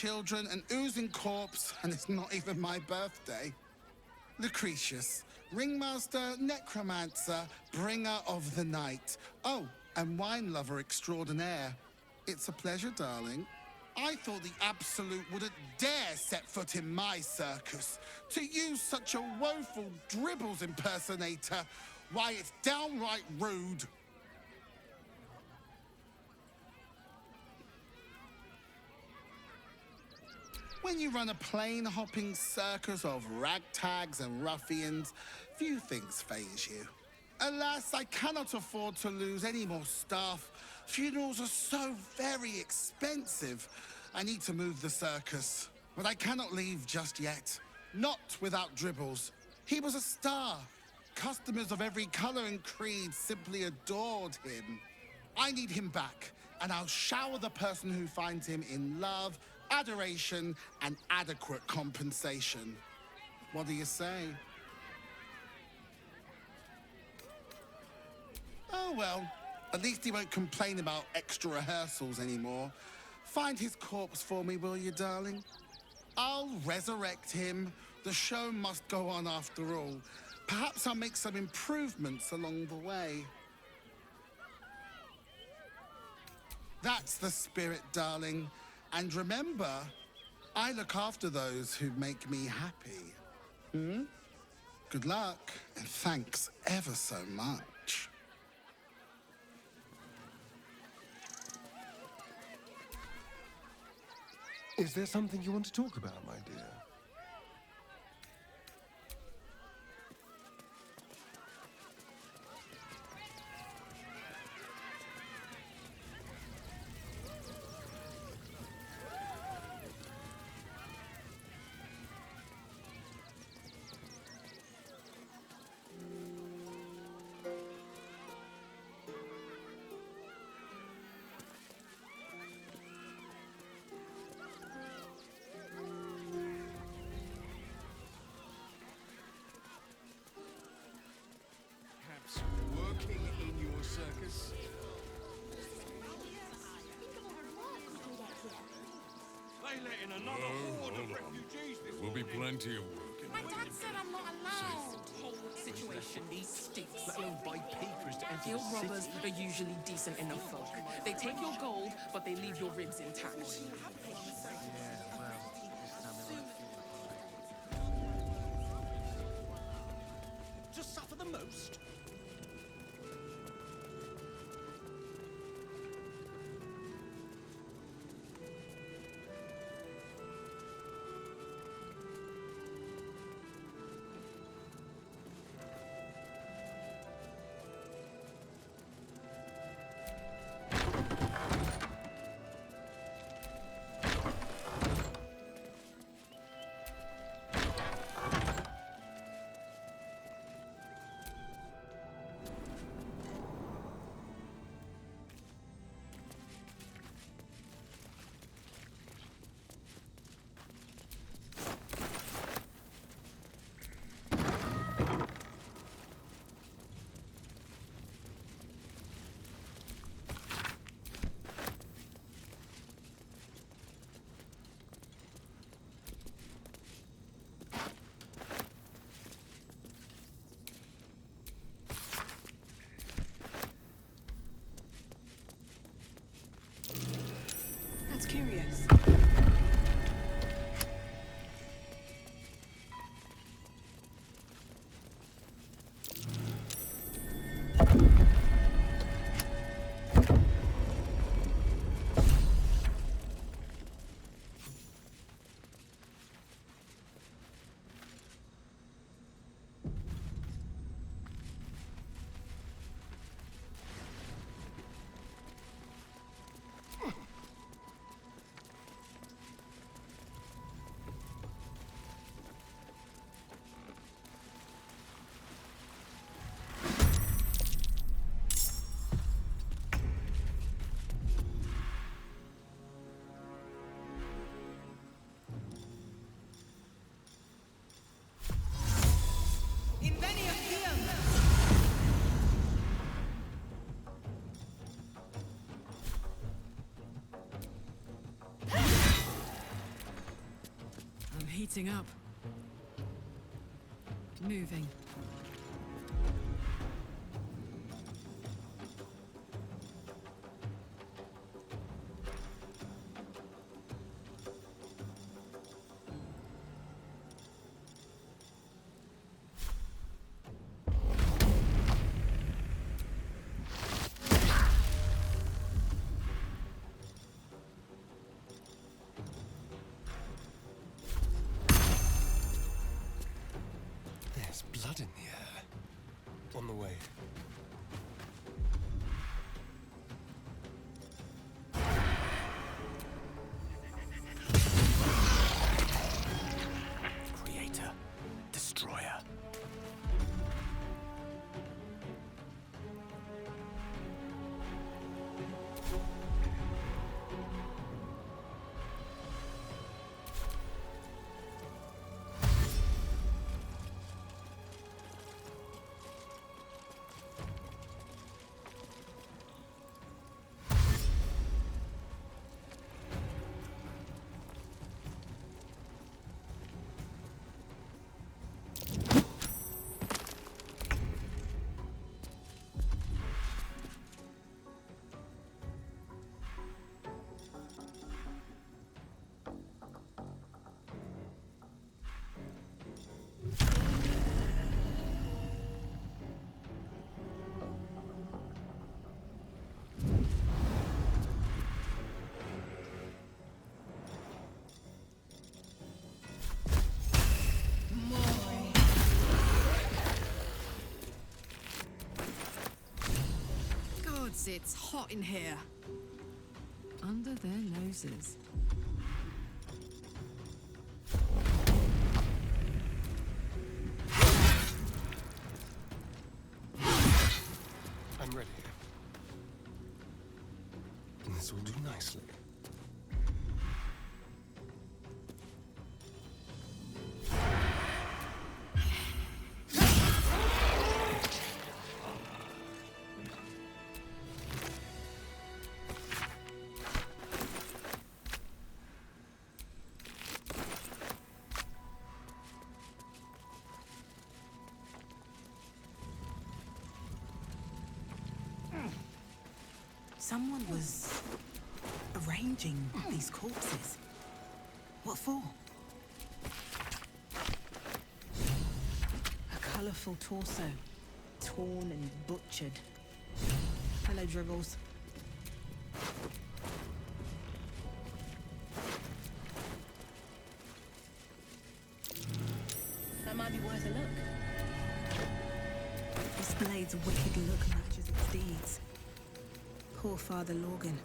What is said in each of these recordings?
children, an oozing corpse, and it's not even my birthday. Lucretius, ringmaster, necromancer, bringer of the night. Oh, and wine lover extraordinaire. It's a pleasure, darling. I thought the Absolute wouldn't dare set foot in my circus. To use such a woeful dribbles impersonator, why, it's downright rude. When you run a plain-hopping circus of ragtags and ruffians, few things faze you. Alas, I cannot afford to lose any more staff. Funerals are so very expensive. I need to move the circus, but I cannot leave just yet. Not without Dribbles. He was a star. Customers of every color and creed simply adored him. I need him back, and I'll shower the person who finds him in love, adoration, and adequate compensation. What do you say? Oh well, at least he won't complain about extra rehearsals anymore. Find his corpse for me, will you, darling? I'll resurrect him. The show must go on after all. Perhaps I'll make some improvements along the way. That's the spirit, darling. And remember, I look after those who make me happy. Good luck, and thanks ever so much. Is there something you want to talk about, my dear? Working in your circus? They let in another horde of refugees this Will be morning. plenty of work in My dad said I'm not allowed. Situation stinks. Sealed by papers to enter Guild the city. robbers are usually decent enough folk. They take your gold, but they leave your ribs intact. To suffer the most? heating up. Moving. There's blood in the air. On the way. Creator. Destroyer. Gods, it's hot in here. Under their noses. I'm ready. And this will do nicely. Someone was arranging these corpses. What for? A colourful torso, torn and butchered. Hello, Dribbles. That might be worth a look. This blade's wicked look matches its deeds. Poor Father Lorgan.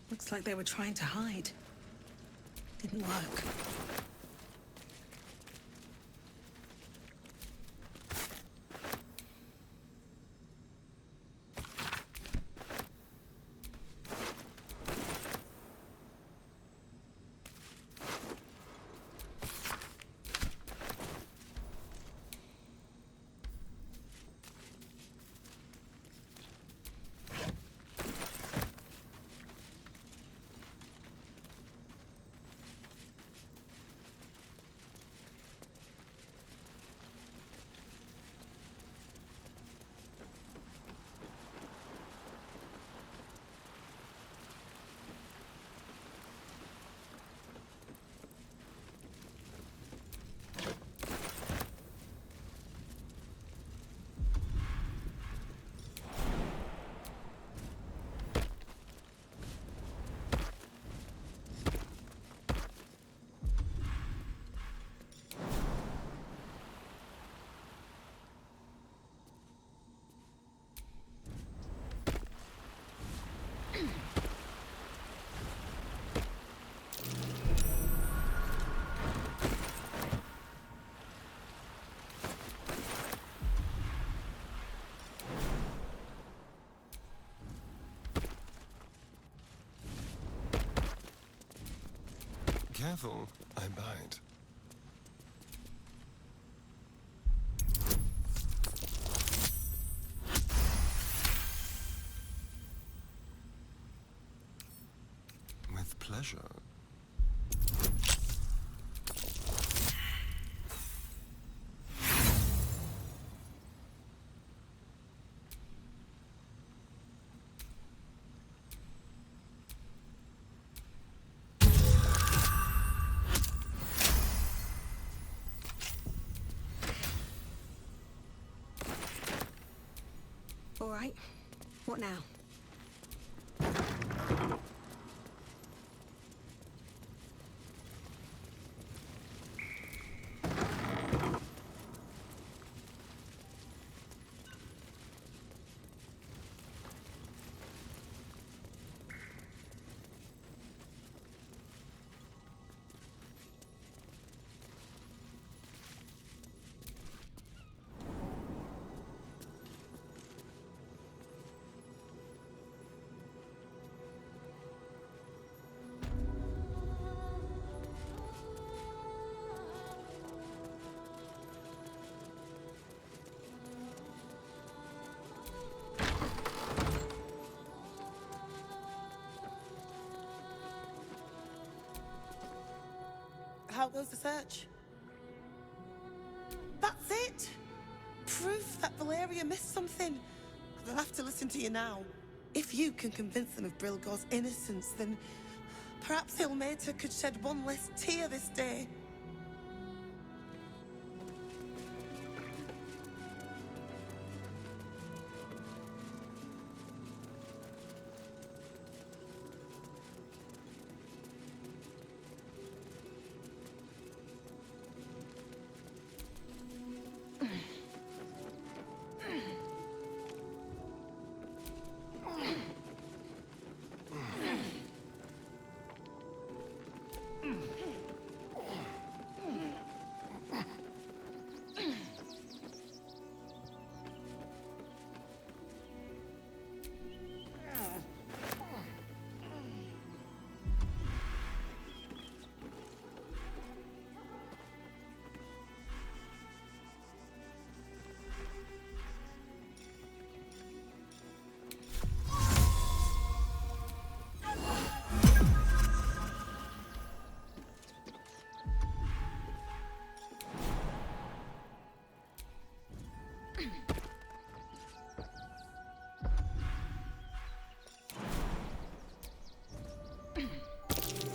Looks like they were trying to hide. Didn't work. careful, I bite. With pleasure. All right. What now? How goes the search? That's it! Proof that Valeria missed something. They'll have to listen to you now. If you can convince them of Brilgor's innocence, then perhaps Ilmater could shed one less tear this day.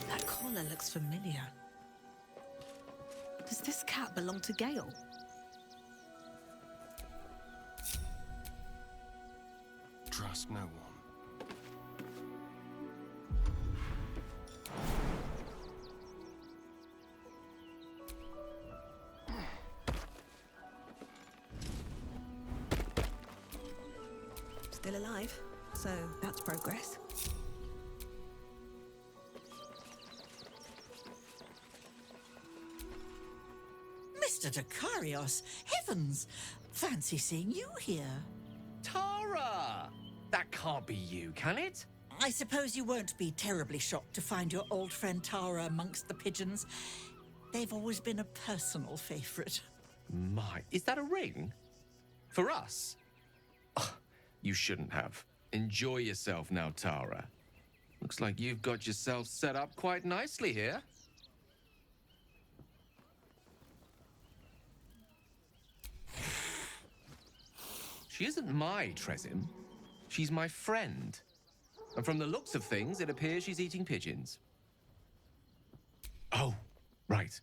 That collar looks familiar. Does this cat belong to Gale? Trust no one. Still alive, so that's progress. Mr. Dakarios, heavens! Fancy seeing you here. Tara! That can't be you, can it? I suppose you won't be terribly shocked to find your old friend Tara amongst the pigeons. They've always been a personal favourite. My, is that a ring? For us? Ugh, you shouldn't have. Enjoy yourself now, Tara. Looks like you've got yourself set up quite nicely here. She isn't my Tresim. She's my friend. And from the looks of things, it appears she's eating pigeons. Oh, right.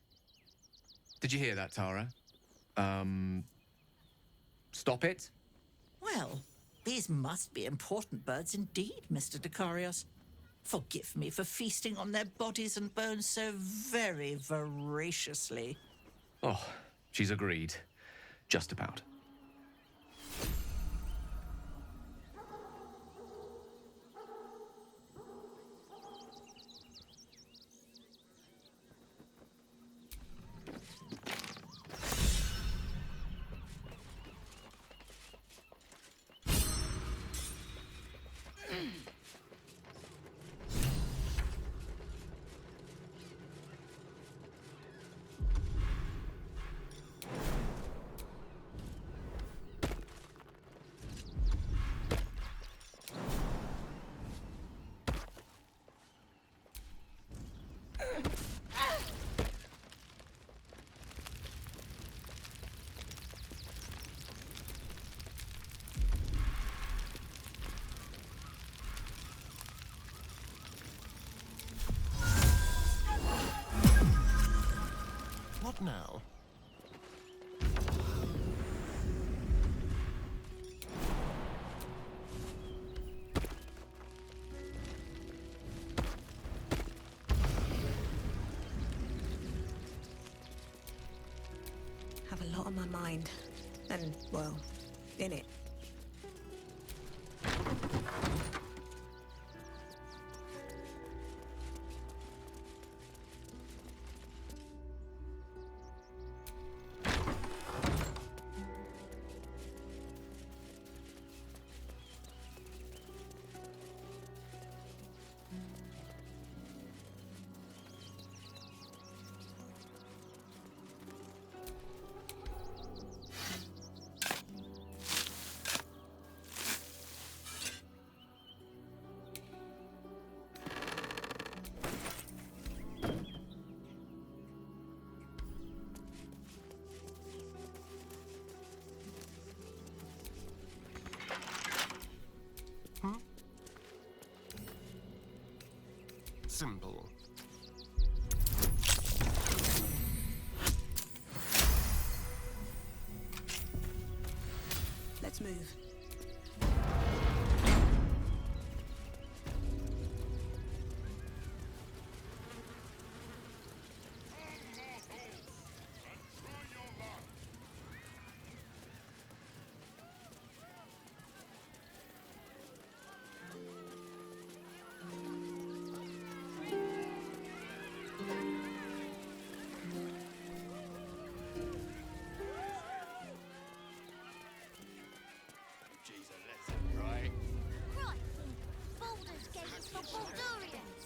Did you hear that, Tara? Stop it? Well, these must be important birds indeed, Mr. Dakarios. Forgive me for feasting on their bodies and bones so very voraciously. Oh, she's agreed. Just about. now. Have a lot on my mind. And, well, in it. Simple. Let's move. Right. Baldur's Gate for Baldurians.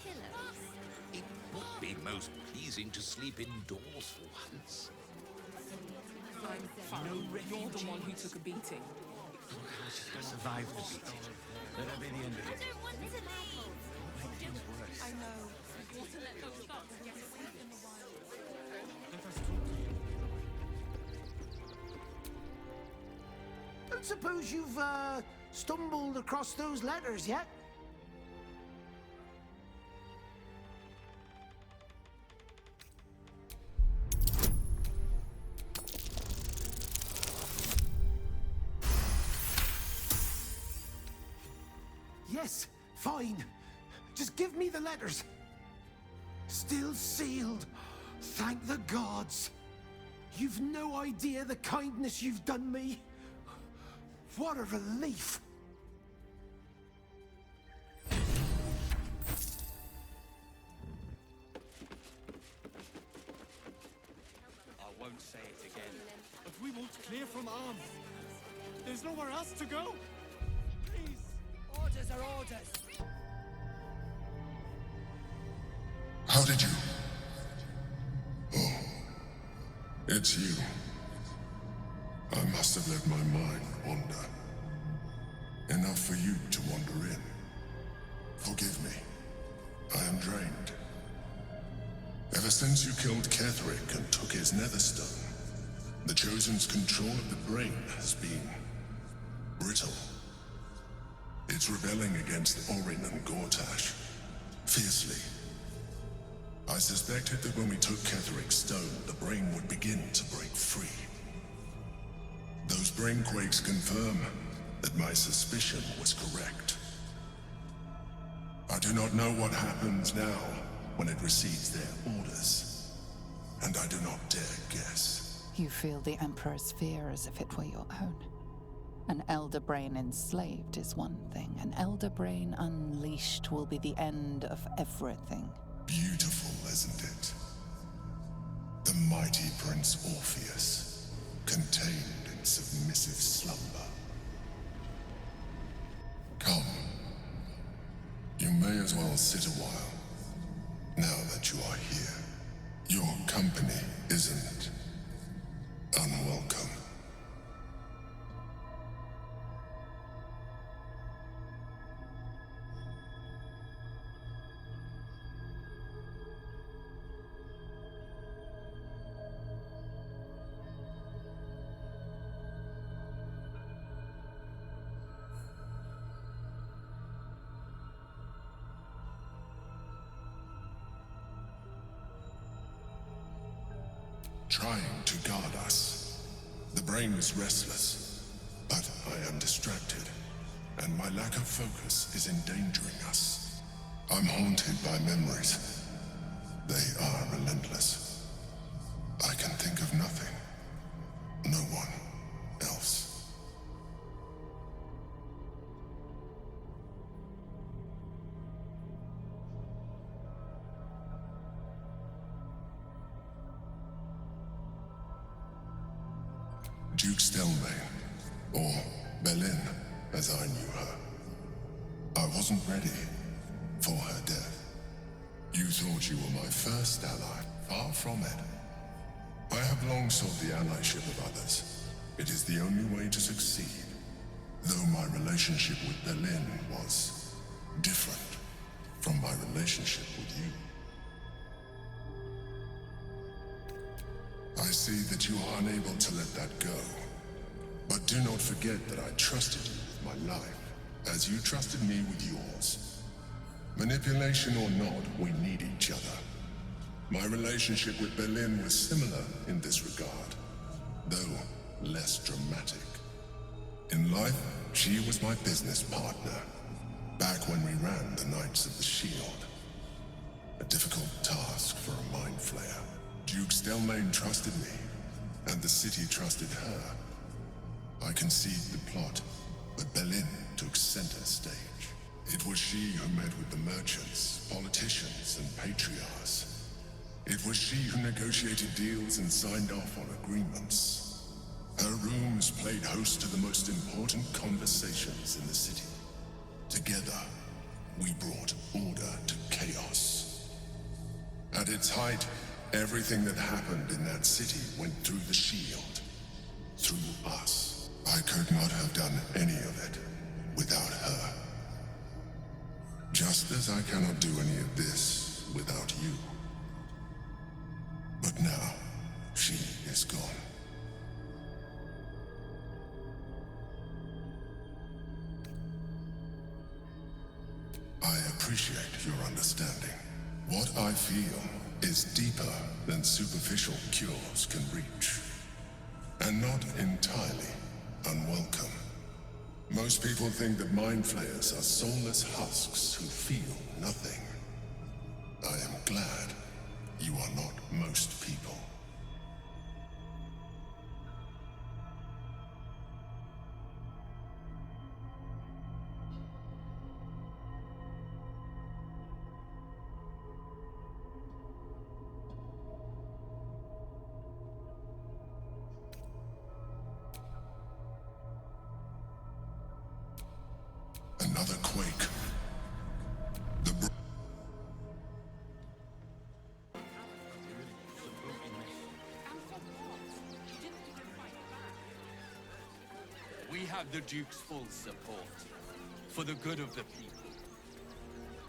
Pillows. It would be most pleasing to sleep indoors for once. I'm fine. You're the one who took a beating. I survived the beating. That'll be the end of I it. don't want to leave. Make things worse. I know. Don't suppose you've, stumbled across those letters yet? Yes, fine. Just give me the letters. Still sealed. Thank the gods. You've no idea the kindness you've done me. What a relief. I won't say it again. But we won't clear from arms. There's nowhere else to go. Please. Orders are orders. How did you? Oh, it's you. I must have let my mind wander. Enough for you to wander in. Forgive me. I am drained. Ever since you killed Ketherick and took his netherstone, the Chosen's control of the brain has been brittle. It's rebelling against Orin and Gortash fiercely. I suspected that when we took Ketherick's stone, the brain would begin to break free. Those brain quakes confirm that my suspicion was correct. I do not know what happens now when it receives their orders, and I do not dare guess. You feel the Emperor's fear as if it were your own. An elder brain enslaved is one thing. An elder brain unleashed will be the end of everything. Beautiful, isn't it? The mighty Prince Orpheus, contained in submissive slumber. Come. You may as well sit a while, now that you are here. Your company isn't unwelcome. trying to guard us. The brain is restless, but I am distracted, and my lack of focus is endangering us. I'm haunted by memories. They are relentless. I can think of nothing. No one else. Duke Stelmane, or Belin, as I knew her. I wasn't ready for her death. You thought you were my first ally. Far from it. I have long sought the allyship of others. It is the only way to succeed. Though my relationship with Belin was different from my relationship with you. I see that you are unable to let that go. But do not forget that I trusted you with my life, as you trusted me with yours. Manipulation or not, we need each other. My relationship with Belin was similar in this regard, though less dramatic. In life, she was my business partner, back when we ran the Knights of the Shield. A difficult task for a mind flayer. Duke Stelmane trusted me, and the city trusted her. I conceived the plot, but Belin took center stage. It was she who met with the merchants, politicians, and patriarchs. It was she who negotiated deals and signed off on agreements. Her rooms played host to the most important conversations in the city. Together, we brought order to chaos. At its height, everything that happened in that city went through the shield. Through us. I could not have done any of it without her. Just as I cannot do any of this without you. But now, she is gone. I appreciate your understanding. What I feel is deeper than superficial cures can reach. And not entirely unwelcome. Most people think that mind flayers are soulless husks who feel nothing. I am glad you are not most people. Another quake. We have the Duke's full support. For the good of the people.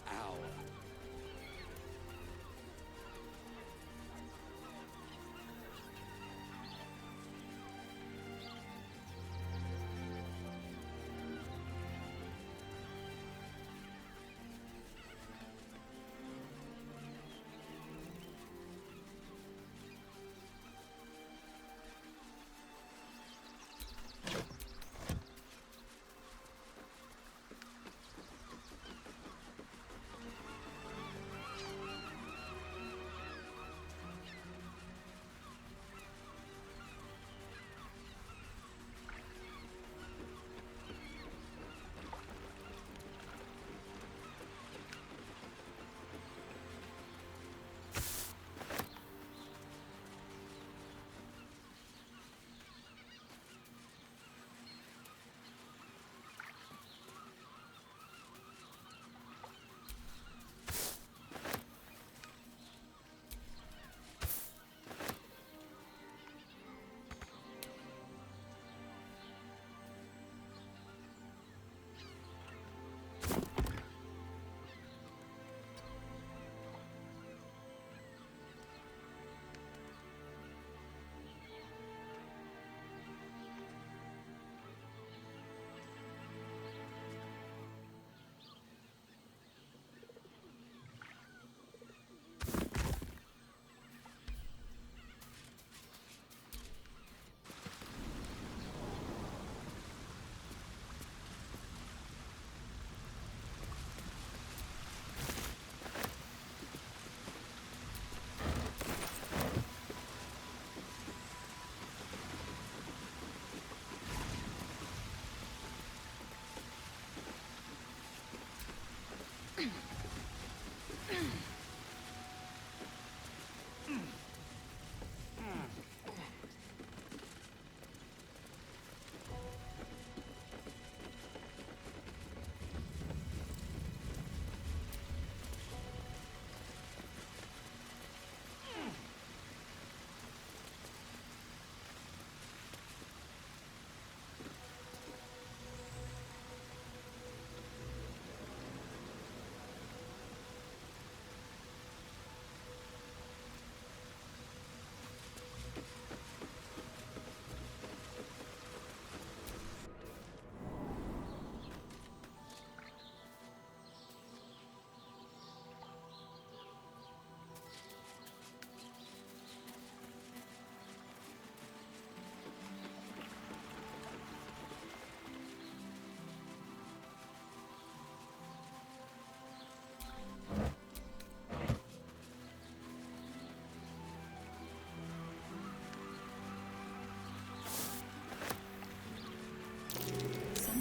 Our.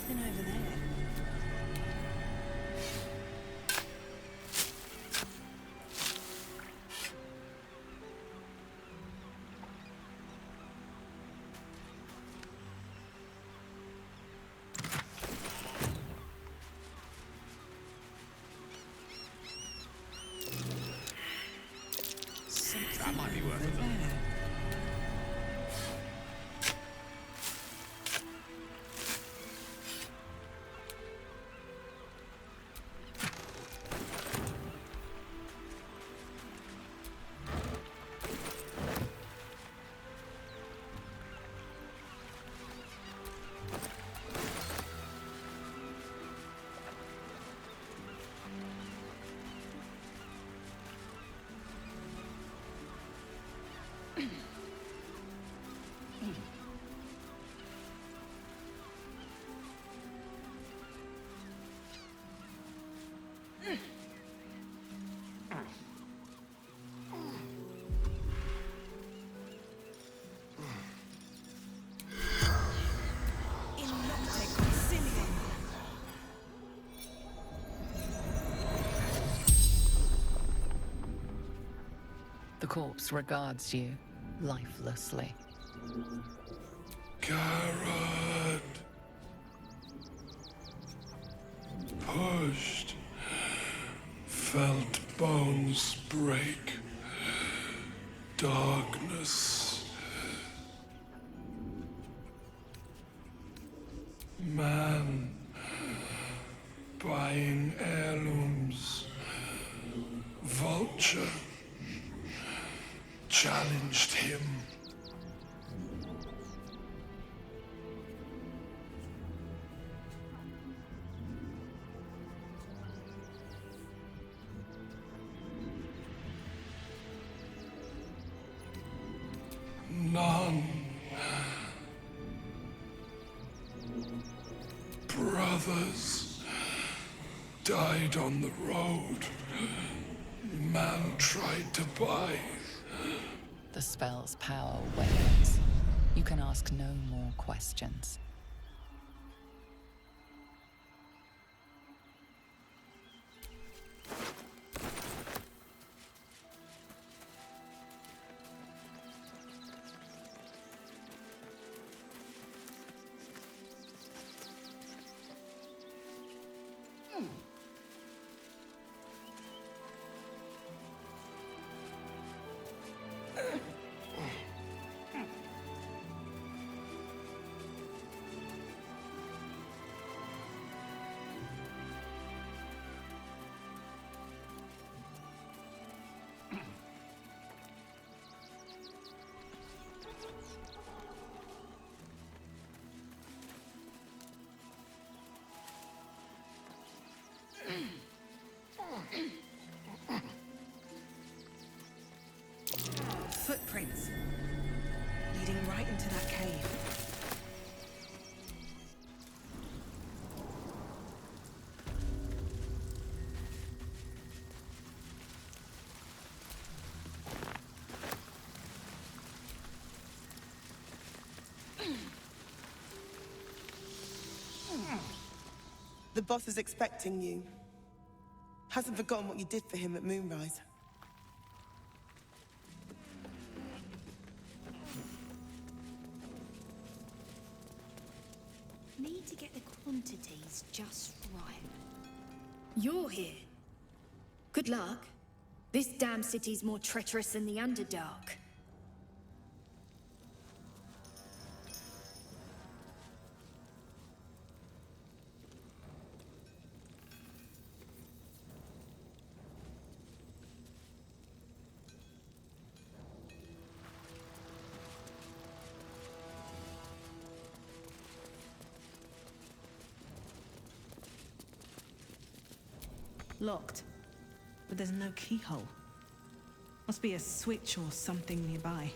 something over there. That might be worth a look. The corpse regards you lifelessly. Garrod. Pushed. Felt bones break. Darkness. Man. Buying heirlooms. Vulture. Challenged him. None. Brothers died on the road. Man tried to buy. The spell's power wanes. You can ask no more questions. Footprints leading right into that cave. The boss is expecting you. Hasn't forgotten what you did for him at Moonrise. Need to get the quantities just right. You're here. Good luck. This damn city's more treacherous than the Underdark. Locked, but there's no keyhole. Must be a switch or something nearby.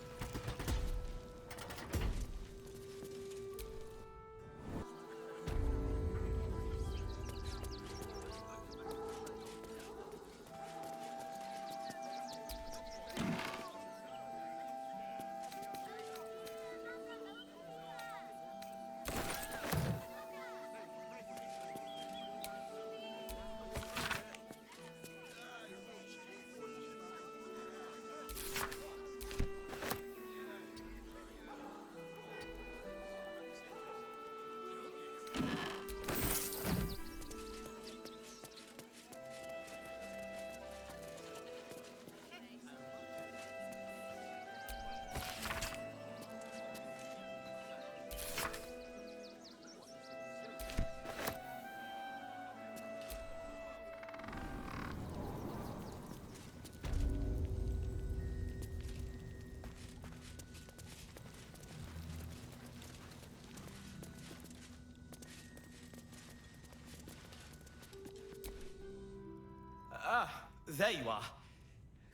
There you are.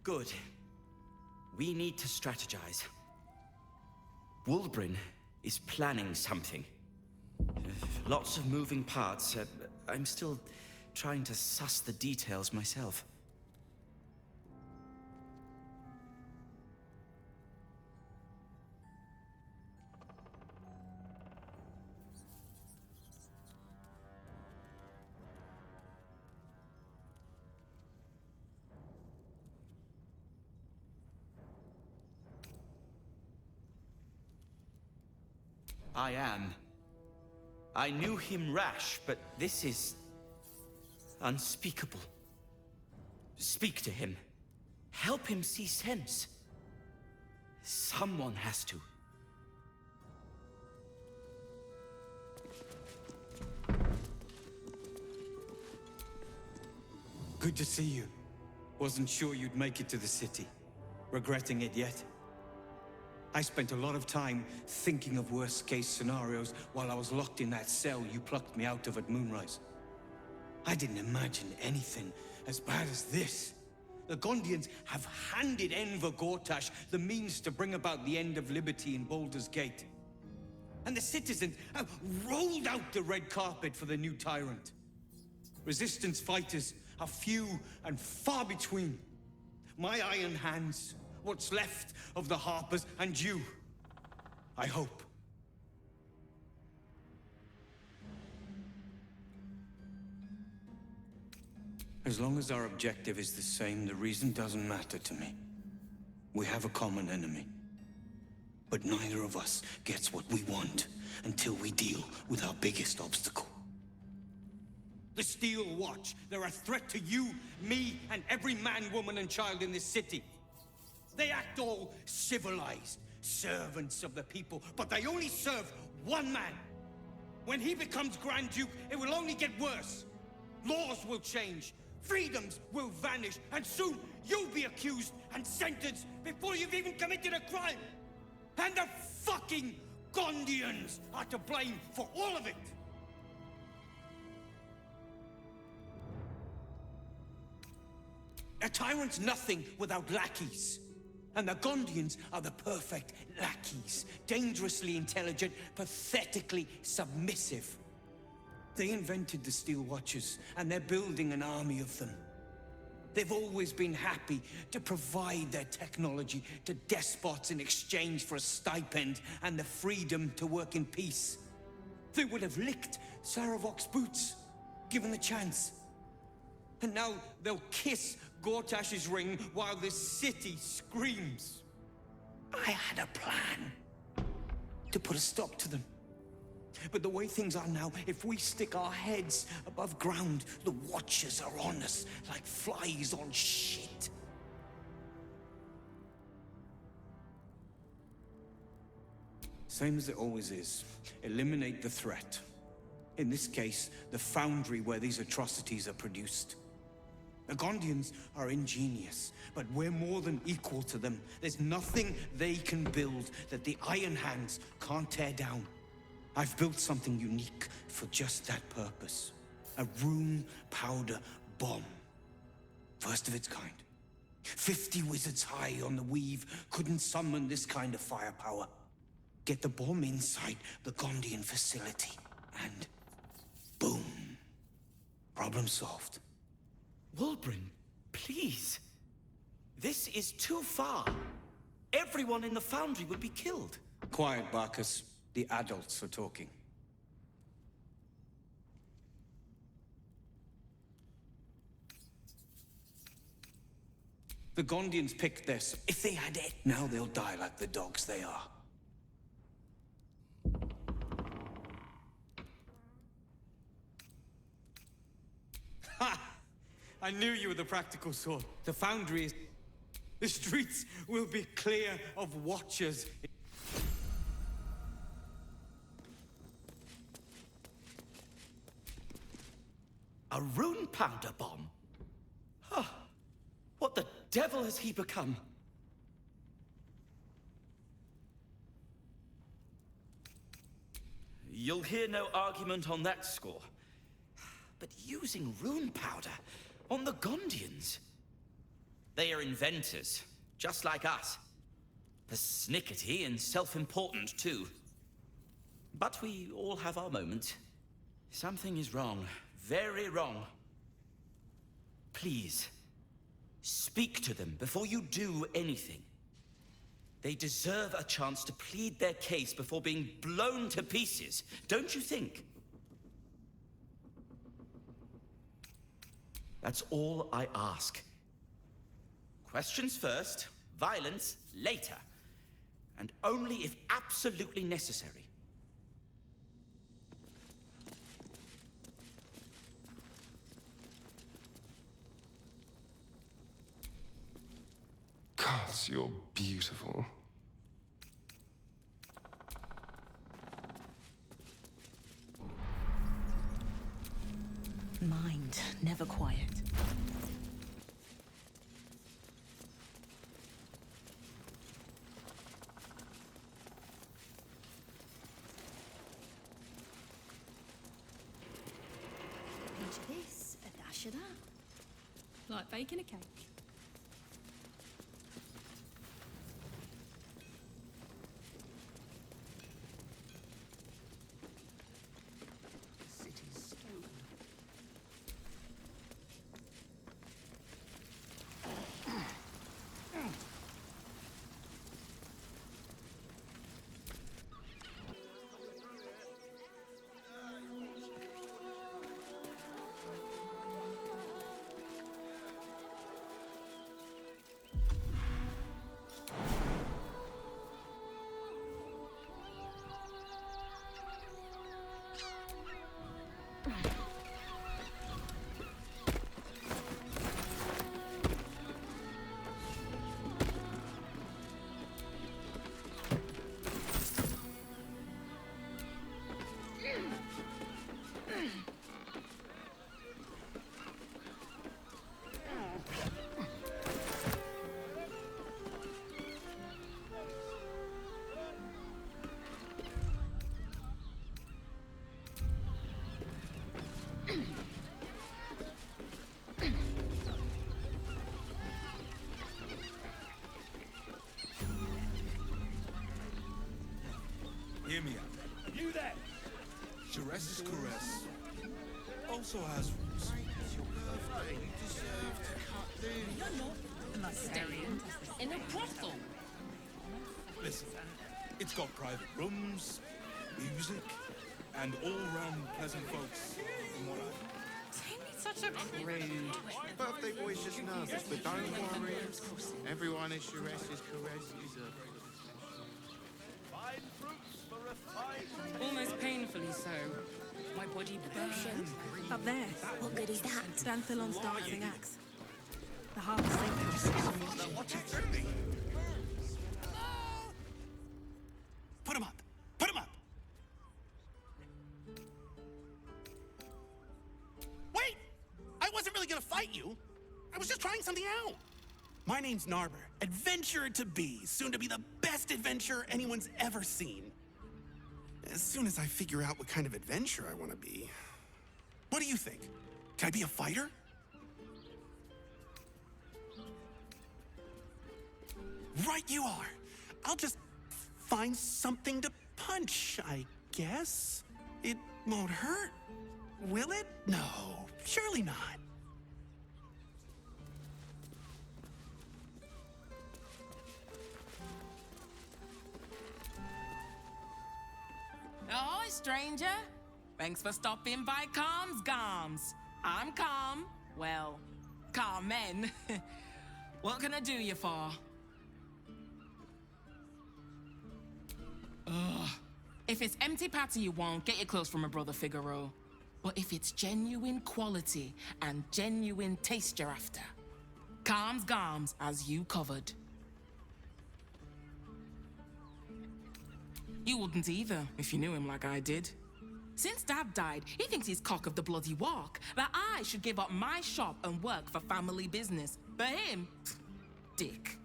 Good. We need to strategize. Wulbrin is planning something. Lots of moving parts. I'm still trying to suss the details myself. I am. I knew him rash, but this is unspeakable. Speak to him. Help him see sense. Someone has to. Good to see you. Wasn't sure you'd make it to the city. Regretting it yet? I spent a lot of time thinking of worst-case scenarios while I was locked in that cell you plucked me out of at Moonrise. I didn't imagine anything as bad as this. The Gondians have handed Enver Gortash the means to bring about the end of liberty in Baldur's Gate. And the citizens have rolled out the red carpet for the new tyrant. Resistance fighters are few and far between. My iron hands, what's left of the Harpers, and you, I hope. As long as our objective is the same, the reason doesn't matter to me. We have a common enemy. But neither of us gets what we want until we deal with our biggest obstacle. The Steel Watch. They're a threat to you, me, and every man, woman, and child in this city. They act all civilized, servants of the people, but they only serve one man. When he becomes Grand Duke, it will only get worse. Laws will change, freedoms will vanish, and soon you'll be accused and sentenced before you've even committed a crime. And the fucking Gondians are to blame for all of it. A tyrant's nothing without lackeys. And the Gondians are the perfect lackeys. Dangerously intelligent, pathetically submissive. They invented the Steel Watchers, and they're building an army of them. They've always been happy to provide their technology to despots in exchange for a stipend and the freedom to work in peace. They would have licked Saravok's boots, given the chance. And now they'll kiss Gortash's ring while the city screams. I had a plan to put a stop to them. But the way things are now, if we stick our heads above ground, the Watchers are on us like flies on shit. Same as it always is. Eliminate the threat. In this case, the foundry where these atrocities are produced. The Gondians are ingenious, but we're more than equal to them. There's nothing they can build that the Iron Hands can't tear down. I've built something unique for just that purpose. A rune powder bomb. First of its kind. 50 wizards high on the weave couldn't summon this kind of firepower. Get the bomb inside the Gondian facility, and boom. Problem solved. Wulbrin, please. This is too far. Everyone in the foundry would be killed. Quiet, Barkus. The adults are talking. The Gondians picked this. If they had it, now they'll die like the dogs they are. Ha! I knew you were the practical sort. The foundry is... The streets will be clear of Watchers. A rune powder bomb? Huh. What the devil has he become? You'll hear no argument on that score. But using rune powder... On the Gondians? They are inventors, just like us. Persnickety and self-important, too. But we all have our moments. Something is wrong. Very wrong. Please, speak to them before you do anything. They deserve a chance to plead their case before being blown to pieces, don't you think? That's all I ask. Questions first, violence later. And only if absolutely necessary. Gods, you're beautiful. Mind, never quiet. Pinch of this, a dash of that. Like baking a cake. Hear me out. You there! Jerez's caress also has roots. It's your birthday. You deserve to cut loose. You're not staying in a brothel. Listen, it's got private rooms, music, and all-round pleasant folks, from what Such a rude. Birthday boy's just nervous, but don't worry. Everyone is Jerez's caress. Almost painfully so. My body burns. Up there. What good is that? Danthelon's dancing axe. The Harbour Steakhouse. What's it doing? Put him up! Put him up! Wait! I wasn't really gonna fight you. I was just trying something out. My name's Narber, adventurer to be, soon to be the best adventurer anyone's ever seen. As soon as I figure out what kind of adventurer I want to be. What do you think? Can I be a fighter? Right you are. I'll just find something to punch, I guess. It won't hurt, will it? No, surely not. Ahoy, stranger. Thanks for stopping by Calm's Gams. I'm Calm. Well, Carmen. What can I do you for? Ugh. If it's empty patty you want, get your clothes from my brother Figaro. But if it's genuine quality and genuine taste you're after, Calm's Gams has you covered. You wouldn't either, if you knew him like I did. Since Dad died, he thinks he's cock of the bloody walk, that I should give up my shop and work for family business. For him, dick.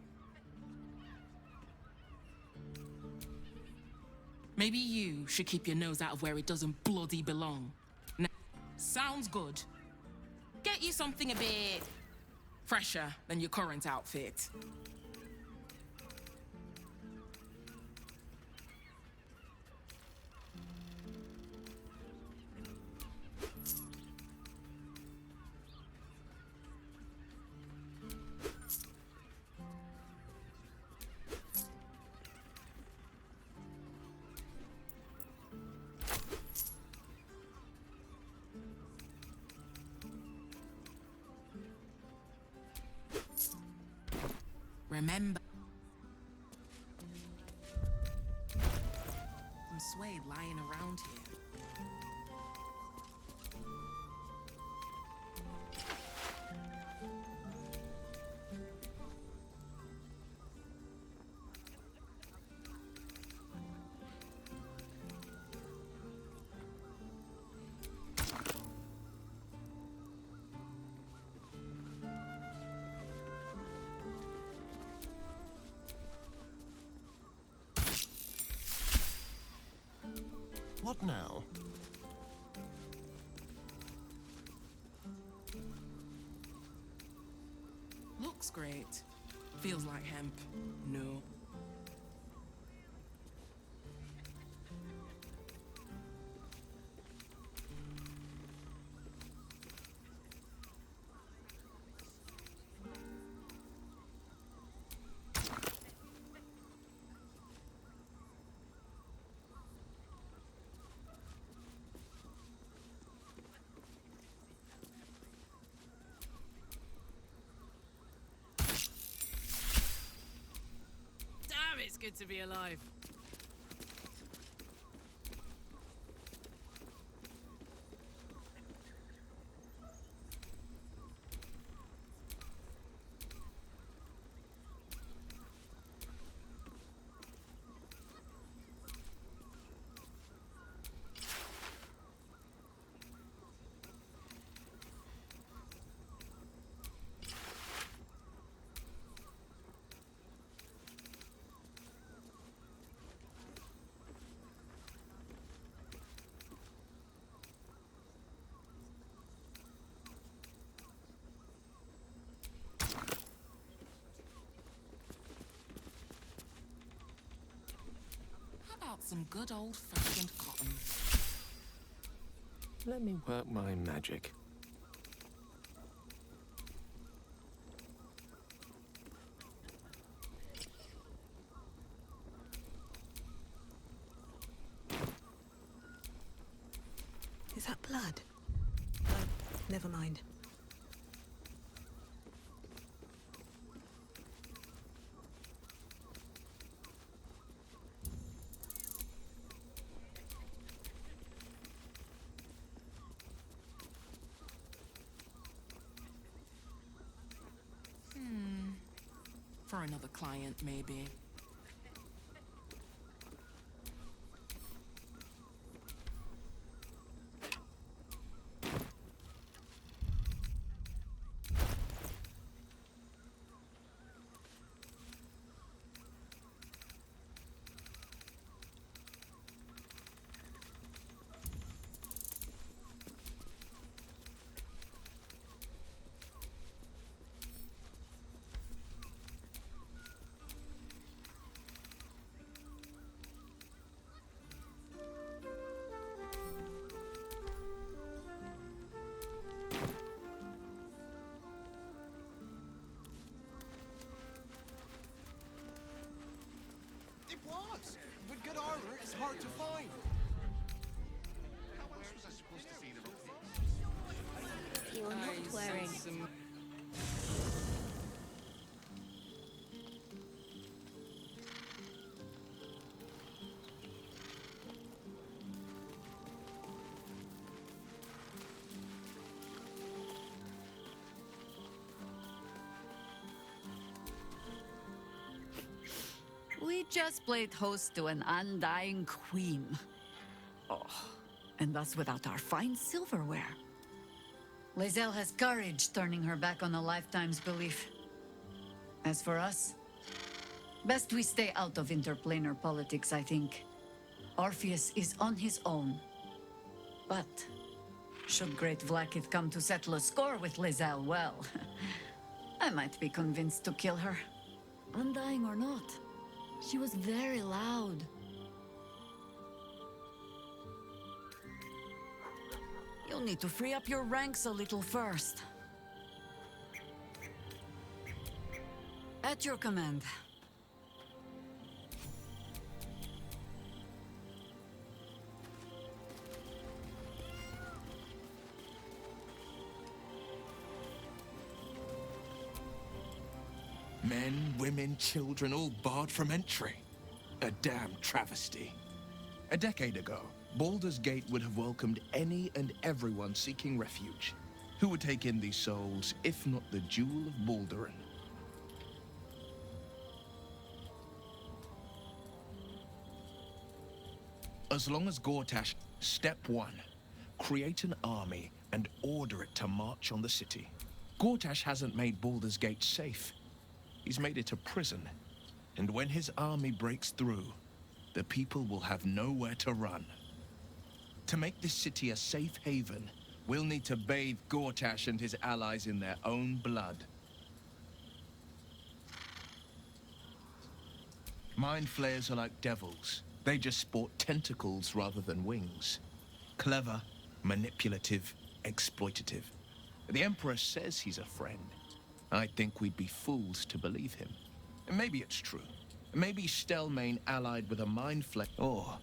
Maybe you should keep your nose out of where it doesn't bloody belong. Now, sounds good. Get you something a bit fresher than your current outfit. Remember, some suede lying around here. What now? Looks great. Feels like hemp. No. Damn, it's good to be alive. How about some good old-fashioned cotton? Let me work my magic. Is that blood? Never mind. For another client, maybe. It was! But good armor is hard to find. How else was I supposed to see the You're not wearing. We just played host to an undying queen. Oh, and that's without our fine silverware. Lae'zel has courage turning her back on a lifetime's belief. As for us, best we stay out of interplanar politics, I think. Orpheus is on his own. But Should Great Vlaakith come to settle a score with Lae'zel, well, I might be convinced to kill her. Undying or not, she was very loud. You'll need to free up your ranks a little first. At your command. Men, women, children, all barred from entry. A damn travesty. A decade ago, Baldur's Gate would have welcomed any and everyone seeking refuge. Who would take in these souls, if not the Jewel of Balduran? As long as Gortash, step one, create an army and order it to march on the city. Gortash hasn't made Baldur's Gate safe. He's made it a prison. And when his army breaks through, the people will have nowhere to run. To make this city a safe haven, we'll need to bathe Gortash and his allies in their own blood. Mind flayers are like devils. They just sport tentacles rather than wings. Clever, manipulative, exploitative. The Emperor says he's a friend. I think we'd be fools to believe him. And maybe it's true. Maybe Stelmane allied with a mind flayer. Or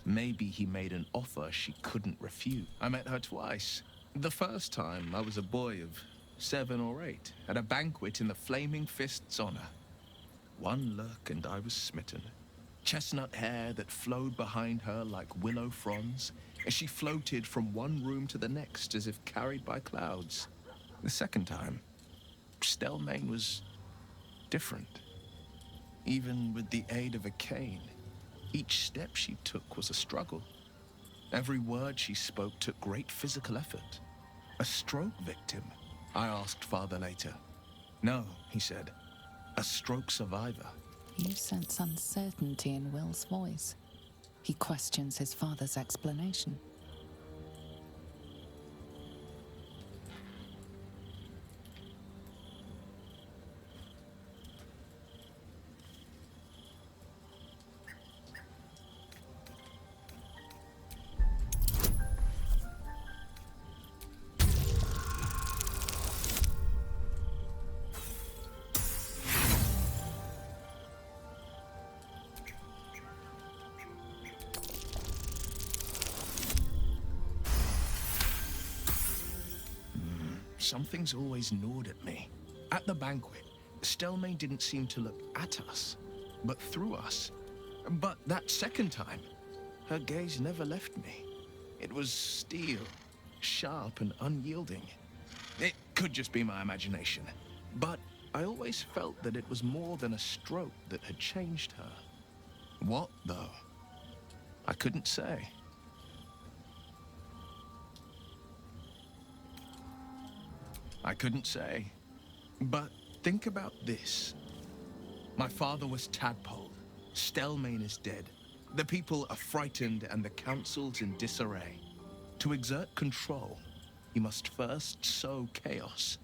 maybe he made an offer she couldn't refuse. I met her twice. The first time, I was a boy of 7 or 8, at a banquet in the Flaming Fist's honor. One look and I was smitten. Chestnut hair that flowed behind her like willow fronds, as she floated from one room to the next as if carried by clouds. The second time, Stelmane was different. Even with the aid of a cane, each step she took was a struggle. Every word she spoke took great physical effort. A stroke victim? I asked Father later. No, he said. A stroke survivor. You sense uncertainty in Will's voice. He questions his father's explanation. Something's always gnawed at me. At the banquet, Stelmane didn't seem to look at us, but through us. But that second time, her gaze never left me. It was steel, sharp and unyielding. It could just be my imagination, but I always felt that it was more than a stroke that had changed her. What, though? I couldn't say. I couldn't say. But think about this. My father was Tadpole. Stelmane is dead. The people are frightened and the council's in disarray. To exert control, you must first sow chaos.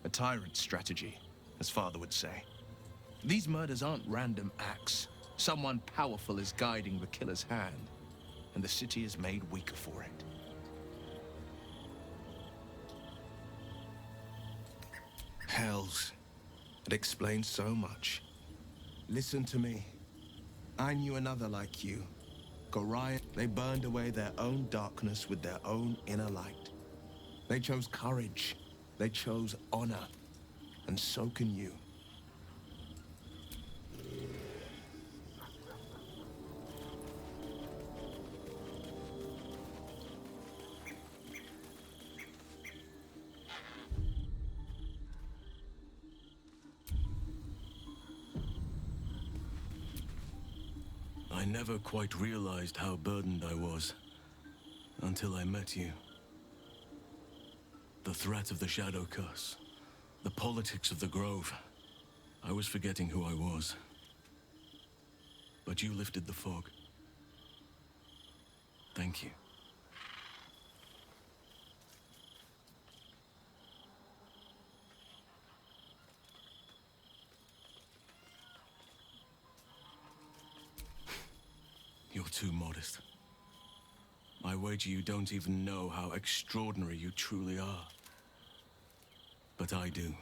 A tyrant's strategy, as father would say. These murders aren't random acts. Someone powerful is guiding the killer's hand, and the city is made weaker for it. Hells. It explains so much. Listen to me. I knew another like you. Gorion, they burned away their own darkness with their own inner light. They chose courage. They chose honor. And so can you. I never quite realized how burdened I was until I met you. The threat of the Shadow Curse, the politics of the Grove. I was forgetting who I was. But you lifted the fog. Thank you. too modest. I wager you don't even know how extraordinary you truly are. But I do.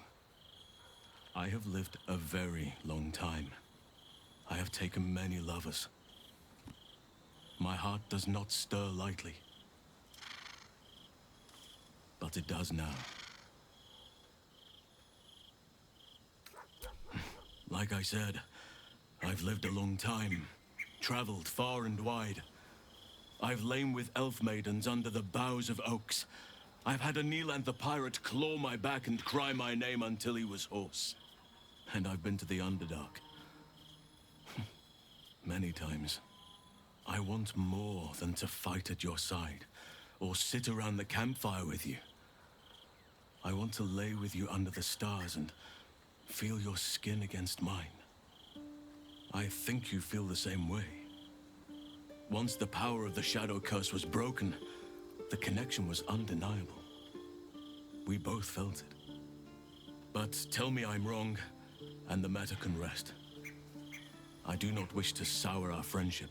I have lived a very long time. I have taken many lovers. My heart does not stir lightly. But it does now. Like I said, I've lived a long time, traveled far and wide. I've lain with elf maidens under the boughs of oaks. I've had a Neelanth the pirate claw my back and cry my name until he was hoarse. And I've been to the Underdark. Many times. I want more than to fight at your side, or sit around the campfire with you. I want to lay with you under the stars and feel your skin against mine. I think you feel the same way. Once the power of the Shadow Curse was broken, the connection was undeniable. We both felt it. But tell me I'm wrong, and the matter can rest. I do not wish to sour our friendship,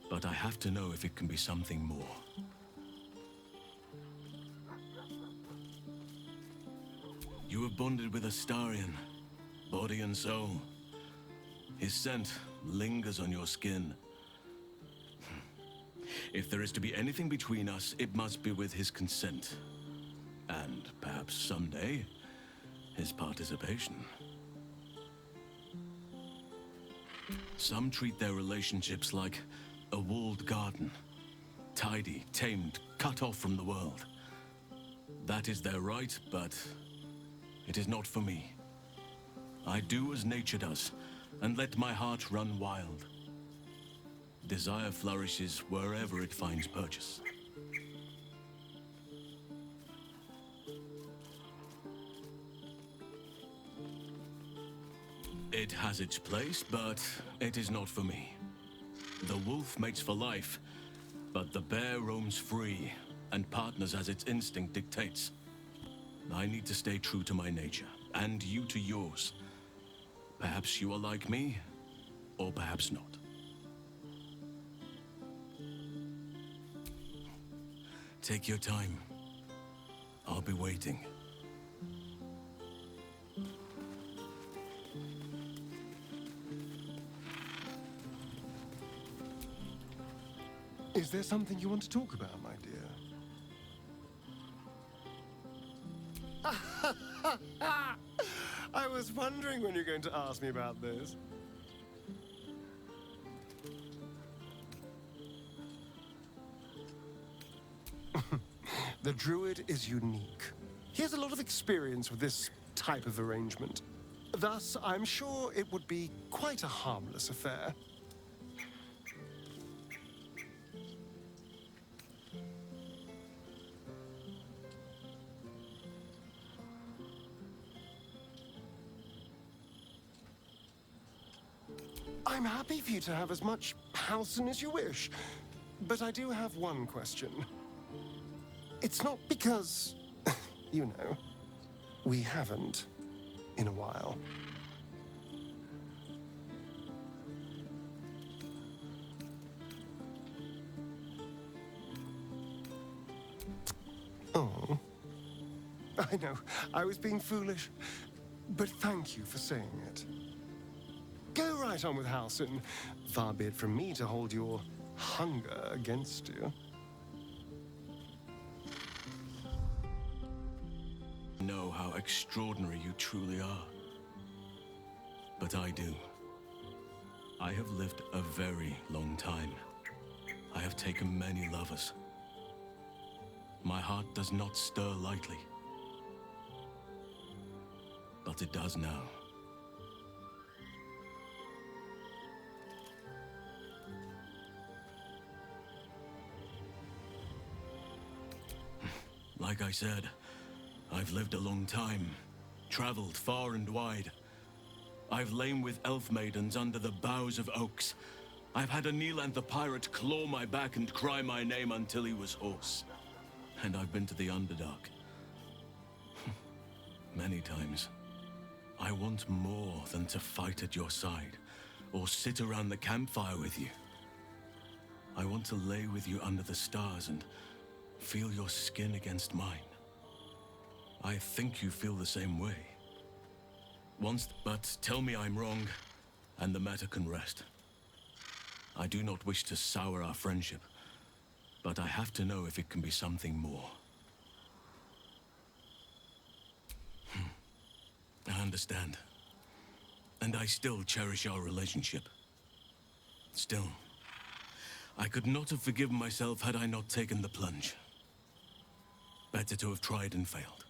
but I have to know if it can be something more. You have bonded with Astarion, body and soul. His scent lingers on your skin. If there is to be anything between us, it must be with his consent. And perhaps someday, his participation. Some treat their relationships like a walled garden. Tidy, tamed, cut off from the world. That is their right, but it is not for me. I do as nature does, and let my heart run wild. Desire flourishes wherever it finds purchase. It has its place, but it is not for me. The wolf mates for life, but the bear roams free and partners as its instinct dictates. I need to stay true to my nature, and you to yours. Perhaps you are like me, or perhaps not. Take your time. I'll be waiting. Is there something you want to talk about, my dear? I was wondering when you're going to ask me about this. The druid is unique. He has a lot of experience with this type of arrangement. Thus, I'm sure it would be quite a harmless affair. I'm happy for you to have as much Halcyon as you wish, but I do have one question. It's not because, you know, we haven't in a while. Oh, I know, I was being foolish, but thank you for saying it. Go right on with Halcyon. Far be it from me to hold your hunger against you. Know how extraordinary you truly are. But I do. I have lived a very long time. I have taken many lovers. My heart does not stir lightly. But it does now. Like I said, I've lived a long time, traveled far and wide. I've lain with elf maidens under the boughs of oaks. I've had a Neelanth the pirate claw my back and cry my name until he was hoarse. And I've been to the Underdark. Many times. I want more than to fight at your side, or sit around the campfire with you. I want to lay with you under the stars and feel your skin against mine. I think you feel the same way. But tell me I'm wrong, and the matter can rest. I do not wish to sour our friendship, but I have to know if it can be something more. I understand. And I still cherish our relationship. Still, I could not have forgiven myself had I not taken the plunge. Better to have tried and failed.